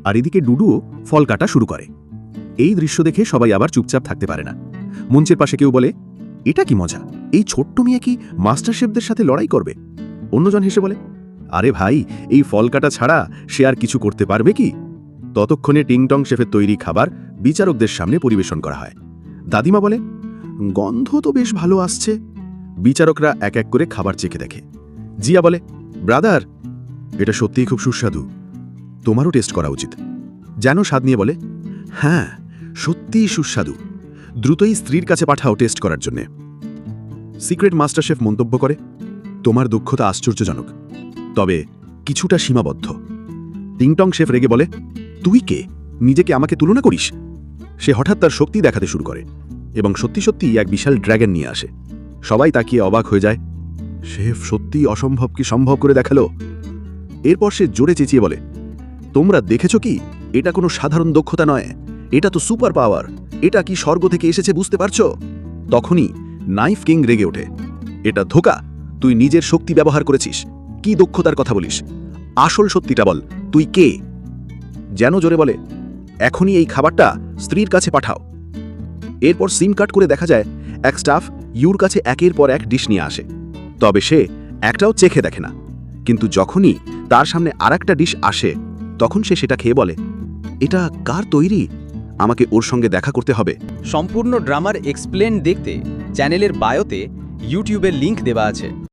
আর এদিকে ডুডুও ফল কাটা শুরু করে। এই দৃশ্য দেখে সবাই আবার চুপচাপ থাকতে পারে না। মঞ্চের পাশে কেউ বলে, এটা কি মজা, এই ছোট্ট মেয়ে কি মাস্টার শেফদের সাথে লড়াই করবে? অন্যজন হেসে বলে, আরে ভাই, এই ফল কাটা ছাড়া সে আর কিছু করতে পারবে কি? ততক্ষণে টিংটং শেফের তৈরি খাবার বিচারকদের সামনে পরিবেশন করা হয়। দাদিমা বলে, গন্ধ তো বেশ ভালো আসছে। বিচারকরা এক এক করে খাবার চেখে দেখে। জিয়া বলে, ব্রাদার, এটা সত্যিই খুব সুস্বাদু, তোমারও টেস্ট করা উচিত। যেন স্বাদ নিয়ে বলে, হ্যাঁ, সত্যিই সুস্বাদু, দ্রুতই স্ত্রীর কাছে পাঠাও টেস্ট করার জন্যে। সিক্রেট মাস্টার শেফ মন্তব্য করে, তোমার দক্ষতা আশ্চর্যজনক, তবে কিছুটা সীমাবদ্ধ। টিংটং শেফ রেগে বলে, তুই কে, নিজেকে আমাকে তুলনা করিস? সে হঠাৎ তার শক্তি দেখাতে শুরু করে এবং সত্যি সত্যি এক বিশাল ড্র্যাগন নিয়ে আসে। সবাই তাকিয়ে অবাক হয়ে যায়। শেফ সত্যি অসম্ভবকে সম্ভব করে দেখালো। এরপর সে জোরে চেঁচিয়ে বলে, তোমরা দেখেছ কি, এটা কোনো সাধারণ দক্ষতা নয়, এটা তো সুপার পাওয়ার। এটা কি স্বর্গ থেকে এসেছে বুঝতে পারছো? তখনই নাইফ কিং রেগে ওঠে, এটা ধোঁকা, তুই নিজের শক্তি ব্যবহার করেছিস, কি দক্ষতার কথা বলিস? আসল সত্যিটা বল, তুই কে? যেন জোরে বলে, এখনই এই খাবারটা স্ত্রীর কাছে পাঠাও। এরপর সিম কাট করে দেখা যায় এক স্টাফ ইউর কাছে একের পর এক ডিশ নিয়ে আসে, তবে সে একটাও চেখে দেখে না। কিন্তু যখনই তার সামনে আরেকটা ডিশ আসে, তখন সে সেটা খেয়ে বলে, এটা কার তৈরি? আমাকে ওর সঙ্গে দেখা করতে হবে। সম্পূর্ণ ড্রামার এক্সপ্লেন দেখতে চ্যানেলের বায়োতে ইউটিউবের লিংক দেওয়া আছে।